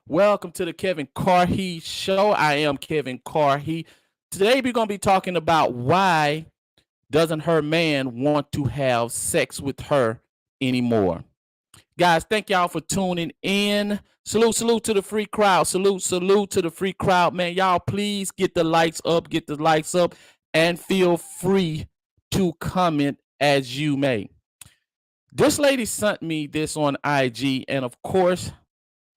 Welcome to the Kevin Carhe Show. I am Kevin Carhe. Today we're going to be talking about why doesn't her man want to have sex with her anymore. Guys, thank y'all for tuning in. Salute to the free crowd. Salute to the free crowd. Man, y'all please get the likes up, and feel free to comment as you may. This lady sent me this on IG, and of course,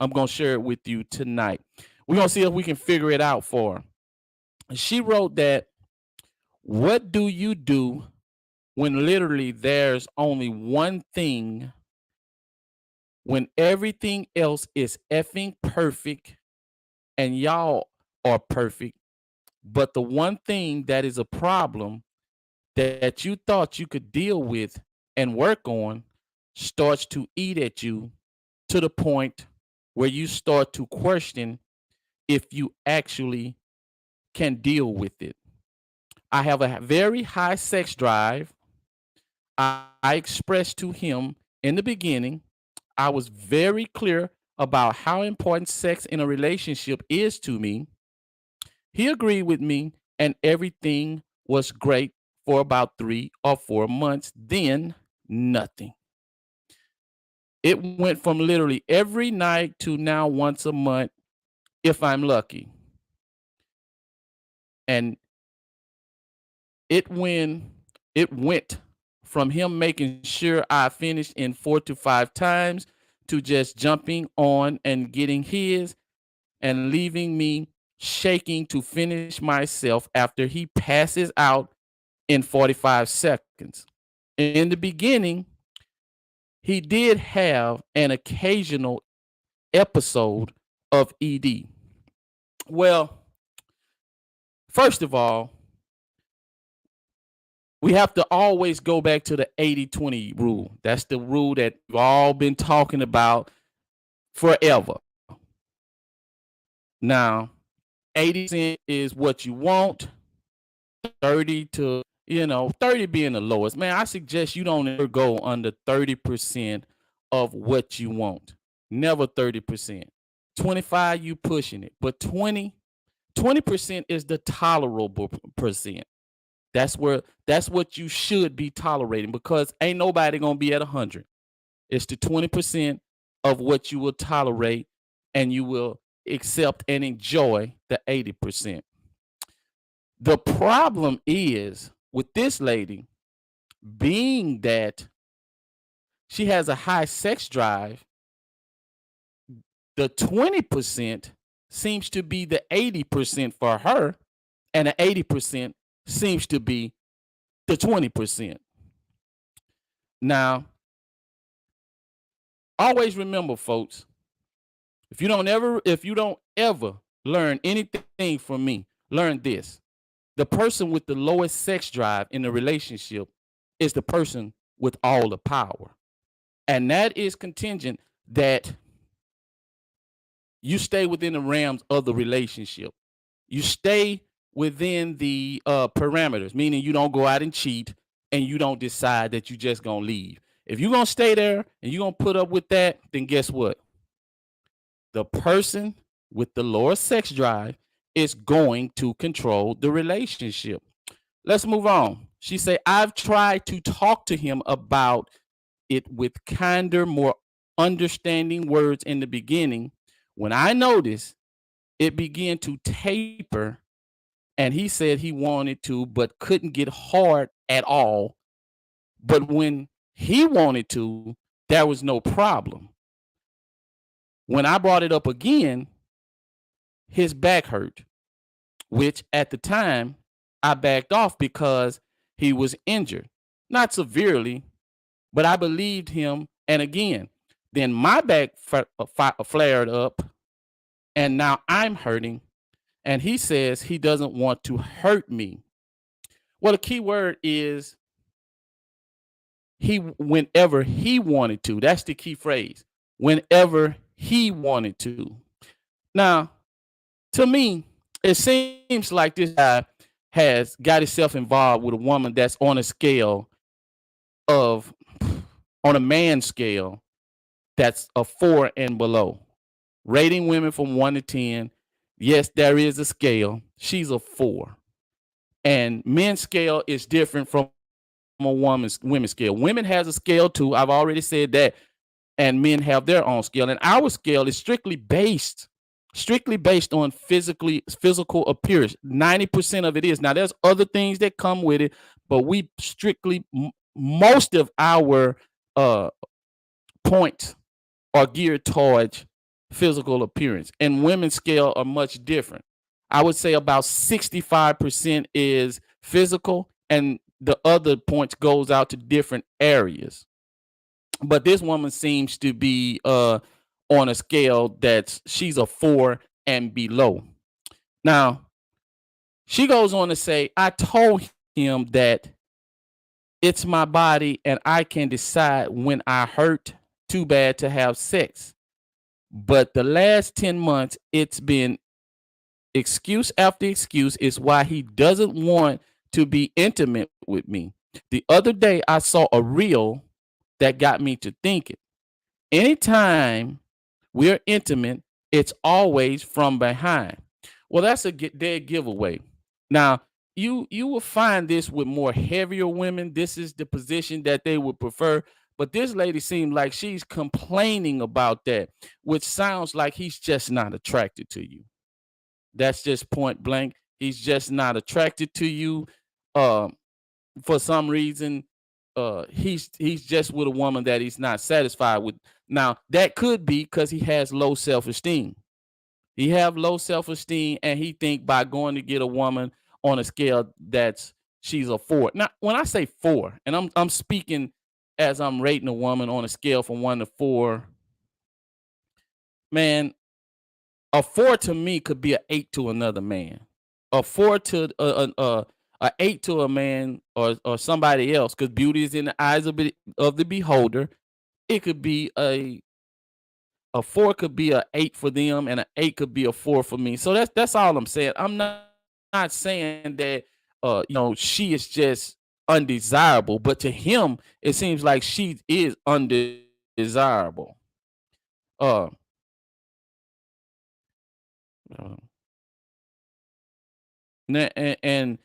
I'm going to share it with you tonight. We're going to see if we can figure it out for her. She wrote that, what do you do when literally there's only one thing, when everything else is effing perfect and y'all are perfect, but the one thing that is a problem that you thought you could deal with and work on starts to eat at you to the point where you start to question if you actually can deal with it. I have a very high sex drive. I expressed to him in the beginning, I was very clear about how important sex in a relationship is to me. He agreed with me, and everything was great for about 3 or 4 months. Then nothing. It went from literally every night to now once a month, if I'm lucky. And it went from him making sure I finished in 4 to 5 times to just jumping on and getting his and leaving me shaking to finish myself after he passes out in 45 seconds. In the beginning, he did have an occasional episode of ED. Well, first of all, we have to always go back to the 80-20 rule. That's the rule that we've all been talking about forever. Now, 80% is what you want, 30 to, 30 being the lowest. Man, I suggest you don't ever go under 30% of what you want. Never 30%. 25, you pushing it. But 20% is the tolerable percent. That's what you should be tolerating, because ain't nobody gonna be at 100. It's the 20% of what you will tolerate, and you will accept and enjoy the 80%. The problem is with this lady, being that she has a high sex drive, the 20% seems to be the 80% for her, and the 80% seems to be the 20%. Now, always remember, folks, if you don't ever learn anything from me, learn this. The person with the lowest sex drive in the relationship is the person with all the power. And that is contingent that you stay within the realms of the relationship. You stay within the parameters, meaning you don't go out and cheat, and you don't decide that you just gonna leave. If you're gonna stay there and you're gonna put up with that, then guess what? The person with the lower sex drive is going to control the relationship. Let's move on. She said, I've tried to talk to him about it with kinder, more understanding words in the beginning. When I noticed it began to taper, and he said he wanted to, but couldn't get hard at all. But when he wanted to, there was no problem. When I brought it up again, his back hurt, which at the time I backed off because he was injured. Not severely, but I believed him. And again, then my back flared up, and now I'm hurting. And he says he doesn't want to hurt me. Well, the key word is whenever he wanted to. That's the key phrase. Whenever he wanted to. Now, to me, it seems like this guy has got himself involved with a woman that's on a scale of, on a man scale, that's a 4 and below. Rating women from 1 to 10. Yes, there is a scale. She's a 4. And men's scale is different from a women's scale. Women has a scale too. I've already said that. And men have their own scale. And our scale is strictly based on physical appearance. 90% of it is. Now there's other things that come with it, but we strictly most of our uh points are geared towards physical appearance. And women's scale are much different. I would say about 65% is physical and the other points goes out to different areas. But this woman seems to be on a scale that's she's a 4 and below. Now, she goes on to say, I told him that it's my body and I can decide when I hurt too bad to have sex. But the last 10 months, it's been excuse after excuse is why he doesn't want to be intimate with me. The other day, I saw a reel that got me to thinking. Anytime we're intimate, it's always from behind. Well, that's a dead giveaway. Now, you will find this with more heavier women. This is the position that they would prefer. But this lady seemed like she's complaining about that, which sounds like he's just not attracted to you. That's just point blank. He's just not attracted to you. Um, for some reason, he's just with a woman that he's not satisfied with. Now that could be because he has low self-esteem. He have low self-esteem, and he think by going to get a woman on a scale that's she's a 4. Now, when I say 4, and I'm speaking as I'm rating a woman on a scale from 1 to 4, man, a 4 to me could be an 8 to another man. A 4 to a 8 to a man or somebody else, because beauty is in the eyes of the beholder. It could be a 4 could be a 8 for them, and an 8 could be a 4 for me. So that's all I'm saying. I'm not saying that she is just undesirable, but to him it seems like she is undesirable. Uh, uh and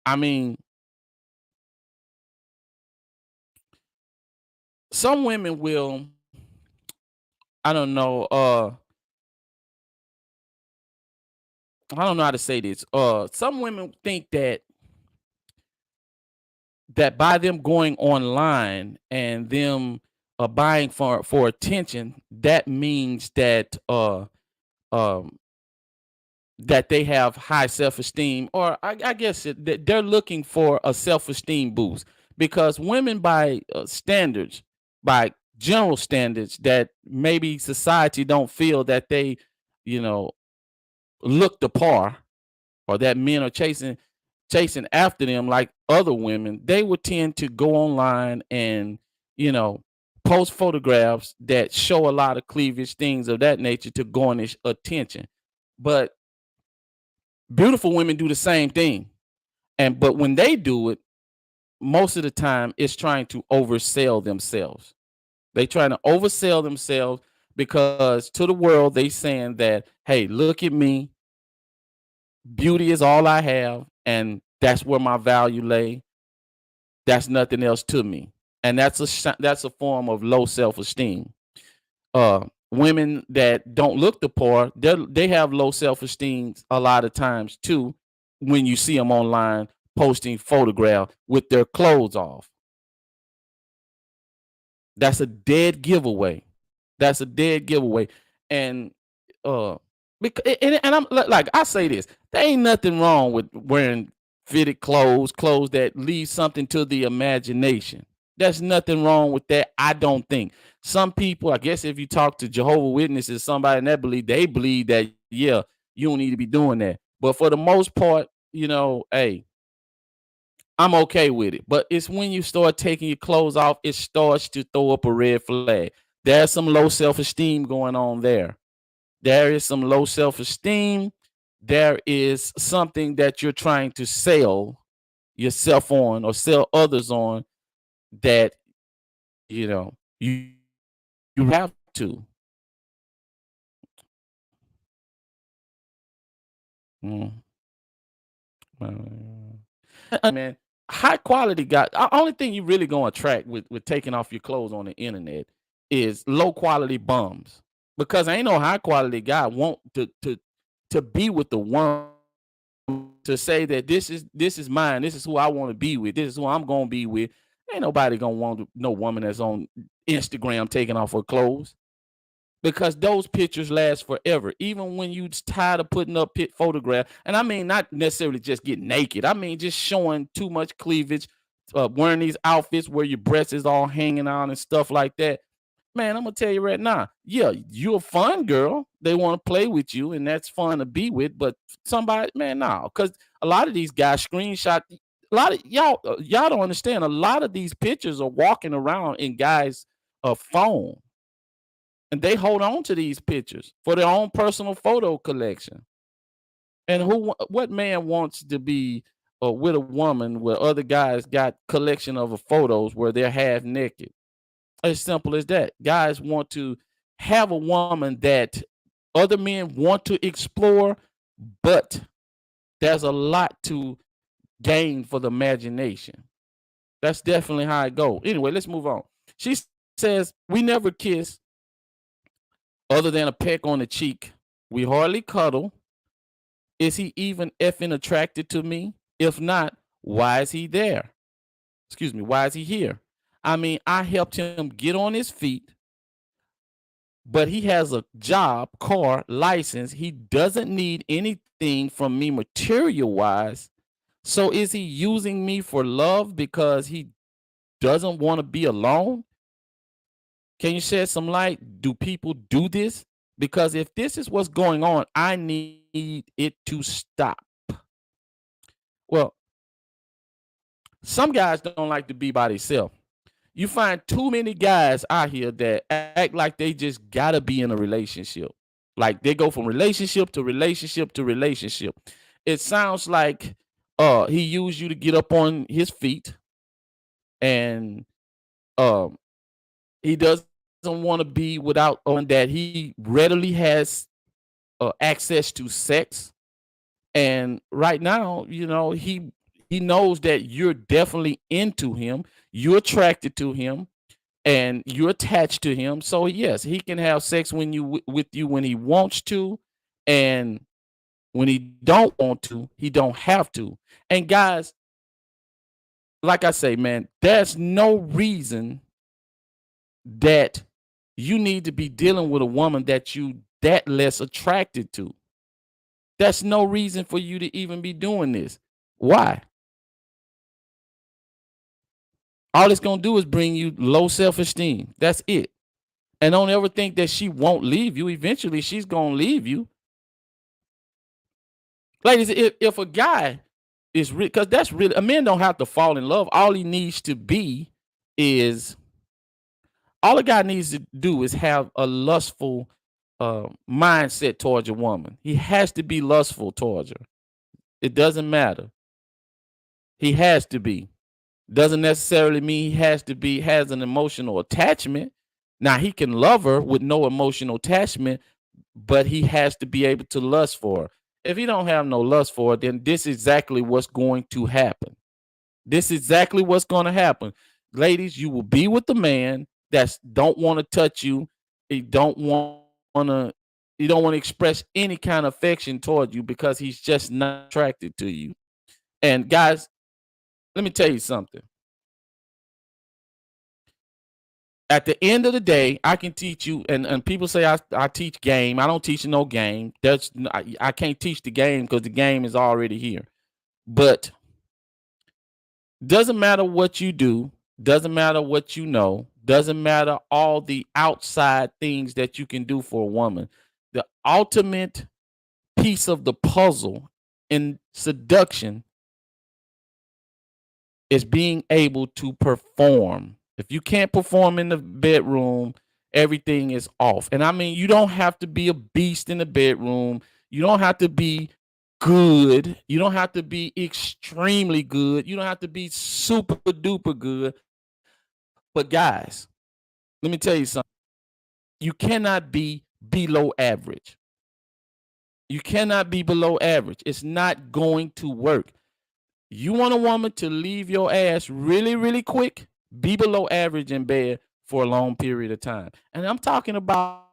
I mean, some women will, I don't know, I don't know how to say this. Some women think that by them going online and them buying for attention, that means um that they have high self-esteem, or I guess that they're looking for a self-esteem boost, because women by standards, by general standards that maybe society don't feel that they, you know, look the par, or that men are chasing after them like other women, they would tend to go online and, you know, post photographs that show a lot of cleavage, things of that nature, to garnish attention. But beautiful women do the same thing. And but when they do it, most of the time it's trying to oversell themselves. They trying to oversell themselves because to the world they saying that, hey, look at me, beauty is all I have, and that's where my value lay. That's nothing else to me. And that's a form of low self-esteem. Women that don't look the part, they have low self-esteem a lot of times too, when you see them online posting photograph with their clothes off. That's a dead giveaway. That's a dead giveaway. And uh and I'm like, I say this, there ain't nothing wrong with wearing fitted clothes that leave something to the imagination. There's nothing wrong with that, I don't think. Some people, I guess if you talk to Jehovah Witnesses, somebody in that they believe that, yeah, you don't need to be doing that. But for the most part, hey, I'm okay with it. But it's when you start taking your clothes off, it starts to throw up a red flag. There's some low self-esteem going on there. There is some low self-esteem. There is something that you're trying to sell yourself on or sell others on, that you know you you have to. Mm. Man, high quality guy. Only thing you really gonna attract with taking off your clothes on the internet is low quality bums. Because ain't no high quality guy want to be with the one to say that this is mine, this is who I want to be with, this is who I'm gonna be with. Ain't nobody gonna want no woman that's on Instagram taking off her clothes because those pictures last forever. Even when you tired of putting up photograph, and I mean not necessarily just get naked. I mean just showing too much cleavage, wearing these outfits where your breasts is all hanging out and stuff like that. Man, I'm gonna tell you right now. Yeah, you're a fun girl. They want to play with you, and that's fun to be with. But somebody, man, no, because a lot of these guys screenshot. A lot of y'all don't understand. A lot of these pictures are walking around in guys' phone, and they hold on to these pictures for their own personal photo collection. And what man wants to be with a woman where other guys got collection of photos where they're half naked? As simple as that. Guys want to have a woman that other men want to explore, but there's a lot to gain for the imagination. That's definitely how it go. Anyway, let's move on. She says, we never kiss other than a peck on the cheek. We hardly cuddle. Is he even effing attracted to me? If not, why is he there? Excuse me, why is he here? I mean, I helped him get on his feet, but he has a job, car, license. He doesn't need anything from me material wise. So is he using me for love because he doesn't want to be alone? Can you shed some light? Do people do this? Because if this is what's going on, I need it to stop. Well, some guys don't like to be by themselves. You find too many guys out here that act like they just gotta be in a relationship. Like they go from relationship to relationship to relationship. It sounds like he used you to get up on his feet, and um he doesn't want to be without on that he readily has access to sex. And right now, he knows that you're definitely into him, you're attracted to him, and you're attached to him. So yes, he can have sex when you with you when he wants to, and when he don't want to, he don't have to. And guys, like I say, man, there's no reason that you need to be dealing with a woman that you that less attracted to. That's no reason for you to even be doing this. Why? All it's gonna do is bring you low self-esteem. That's it. And don't ever think that she won't leave you. Eventually, she's gonna leave you. Ladies, if a guy is because that's really a man don't have to fall in love. All he needs to be is all a guy needs to do is have a lustful mindset towards a woman. He has to be lustful towards her. It doesn't matter. He has to be. Doesn't necessarily mean he has an emotional attachment. Now he can love her with no emotional attachment, but he has to be able to lust for her. If he don't have no lust for her, then this is exactly what's going to happen. This is exactly what's going to happen. Ladies, you will be with the man that don't want to touch you. He don't want to he don't want to express any kind of affection toward you because he's just not attracted to you. And guys, let me tell you something. At the end of the day, I can teach you, and people say I teach game. I don't teach no game. I can't teach the game because the game is already here. But doesn't matter what you do, doesn't matter what you know, doesn't matter all the outside things that you can do for a woman. The ultimate piece of the puzzle in seduction is being able to perform. If you can't perform in the bedroom, everything is off. And I mean, you don't have to be a beast in the bedroom. You don't have to be good. You don't have to be extremely good. You don't have to be super duper good. But guys, let me tell you something. You cannot be below average. You cannot be below average. It's not going to work. You want a woman to leave your ass really, really quick, be below average in bed for a long period of time. And I'm talking about,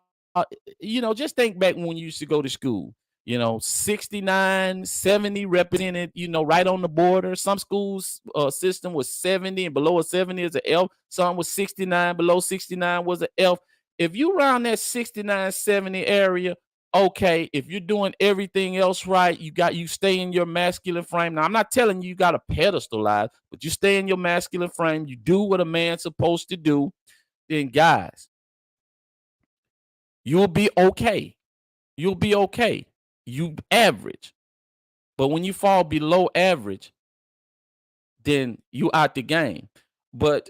just think back when you used to go to school. 69, 70 represented, right on the border. Some schools system was 70, and below a 70 is an F. Some was 69, below 69 was an F. If you around that 69, 70 area, okay. If you're doing everything else right, you stay in your masculine frame. Now, I'm not telling you got to pedestalize, but you stay in your masculine frame. You do what a man's supposed to do. Then, guys, you'll be okay. You'll be okay. You average. But when you fall below average, then you out the game. But,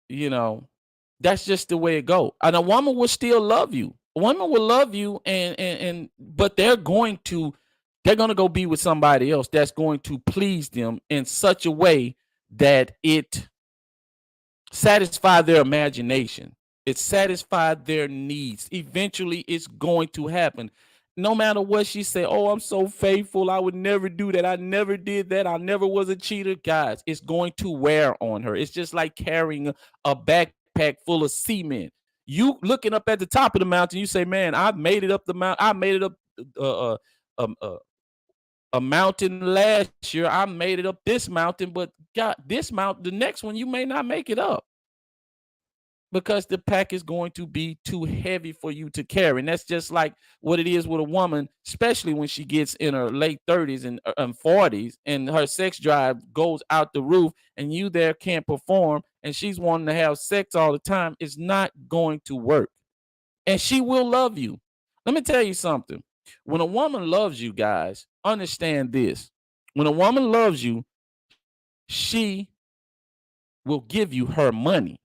you know, that's just the way it go. And a woman will still love you. A woman will love you, and but they're gonna go be with somebody else that's going to please them in such a way that it satisfy their imagination. It satisfied their needs. Eventually, it's going to happen. No matter what she say, oh, I'm so faithful. I would never do that. I never did that. I never was a cheater. Guys, it's going to wear on her. It's just like carrying a backpack full of cement. You looking up at the top of the mountain, you say, man, I made it up the mountain. I made it up uh, uh, um, uh, a mountain last year. I made it up this mountain, but God, this mountain, the next one, you may not make it up because the pack is going to be too heavy for you to carry. And that's just like what it is with a woman, especially when she gets in her late 30s and 40s and her sex drive goes out the roof and you there can't perform and she's wanting to have sex all the time. It's not going to work. And she will love you. Let me tell you something. When a woman loves you, guys, understand this. When a woman loves you, she will give you her money.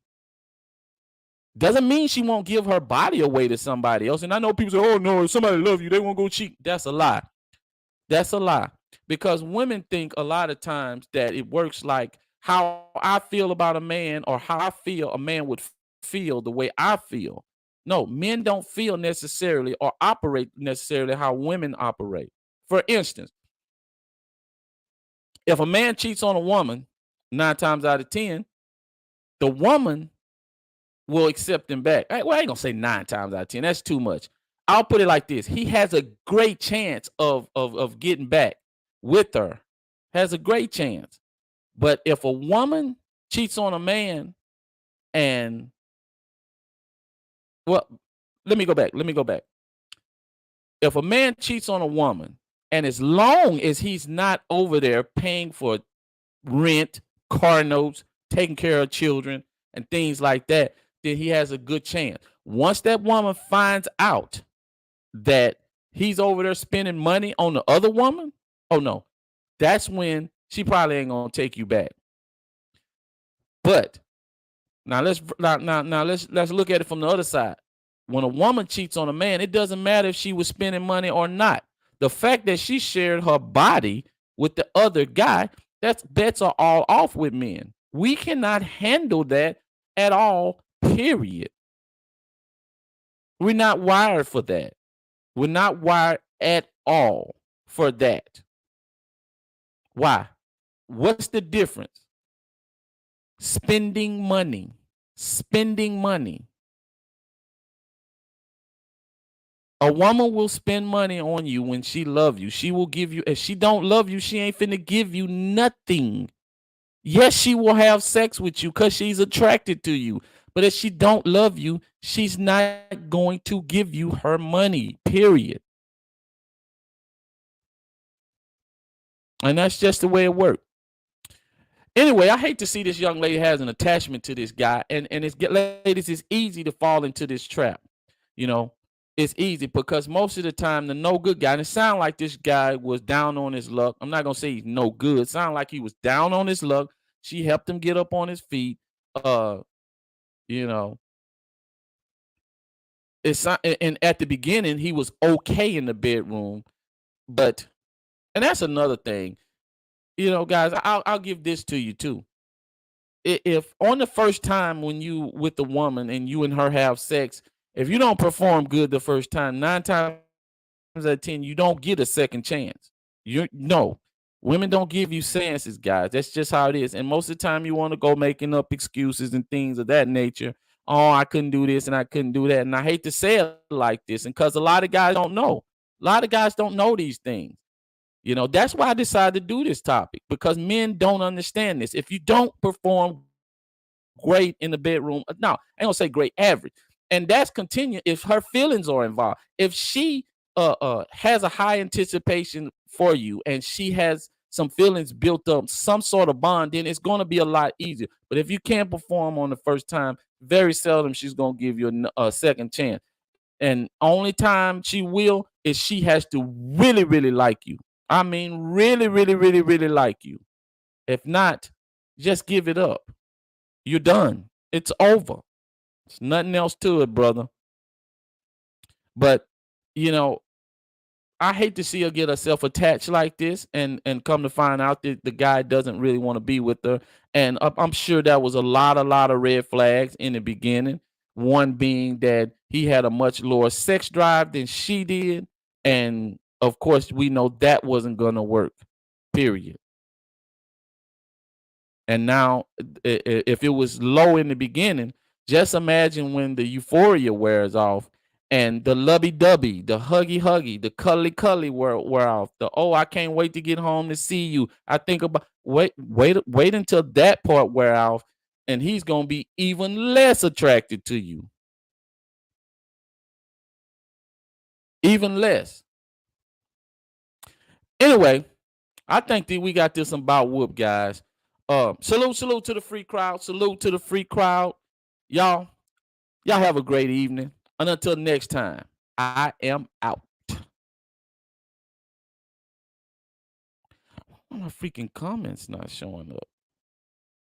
Doesn't mean she won't give her body away to somebody else. And I know people say, oh, no, if somebody loves you, they won't go cheat. That's a lie. That's a lie. Because women think a lot of times that it works like how I feel about a man or how I feel a man would feel the way I feel. No, men don't feel necessarily or operate necessarily how women operate. For instance, if a man cheats on a woman, 9 times out of 10, the woman will accept him back. Well, I ain't gonna say 9 times out of 10. That's too much. I'll put it like this: he has a great chance of getting back with her. Has a great chance. But if a woman cheats on a man, and well, let me go back. If a man cheats on a woman, and as long as he's not over there paying for rent, car notes, taking care of children, and things like that, then he has a good chance. Once that woman finds out that he's over there spending money on the other woman, oh no, that's when she probably ain't gonna take you back. But now let's look at it from the other side. When a woman cheats on a man, it doesn't matter if she was spending money or not. The fact that she shared her body with the other guy, that's bets are all off with men. We cannot handle that at all, period. We're not wired for that. We're not wired at all for that. Why? What's the difference? Spending money. Spending money. A woman will spend money on you when she loves you. She will give you, if she don't love you, she ain't finna give you nothing. Yes, she will have sex with you because she's attracted to you. But if she don't love you, she's not going to give you her money, period. And that's just the way it works. Anyway, I hate to see this young lady has an attachment to this guy. And it's, ladies, it's easy to fall into this trap. It's easy because most of the time the no good guy, and it sounds like this guy was down on his luck. I'm not going to say he's no good. It sounds like he was down on his luck. She helped him get up on his feet. You know, it's and at the beginning he was okay in the bedroom, but and that's another thing. Guys, I'll give this to you too. If on the first time when you with the woman and you and her have sex, if you don't perform good the first time, 9 times out of 10, you don't get a second chance. You no, women don't give you chances, guys. That's just how it is. And most of the time, you want to go making up excuses and things of that nature. Oh, I couldn't do this and I couldn't do that. And I hate to say it like this, and because a lot of guys don't know. A lot of guys don't know these things. That's why I decided to do this topic, because men don't understand this. If you don't perform great in the bedroom, no, I ain't gonna say great, average. And that's continuing if her feelings are involved. If she has a high anticipation for you and she has some feelings built up, some sort of bond, then it's gonna be a lot easier. But if you can't perform on the first time, very seldom she's gonna give you a second chance. And only time she will is she has to really, really like you. I mean, really, really, really, really like you. If not, just give it up. You're done. It's over. There's nothing else to it, brother. But you know, I hate to see her get herself attached like this, and come to find out that the guy doesn't really want to be with her. And I'm sure that was a lot of red flags in the beginning. One being that he had a much lower sex drive than she did, and of course, we know that wasn't gonna work. Period. And now, if it was low in the beginning, just imagine when the euphoria wears off and the lovey dovey, the huggy huggy, the cuddly cuddly wear off. The oh, I can't wait to get home to see you. I think about wait until that part wear off, and he's gonna be even less attracted to you, even less. Anyway, I think that we got this about whoop, guys. Salute to the free crowd. Salute to the free crowd. Y'all, y'all have a great evening. And until next time, I am out. Why my freaking comments not showing up?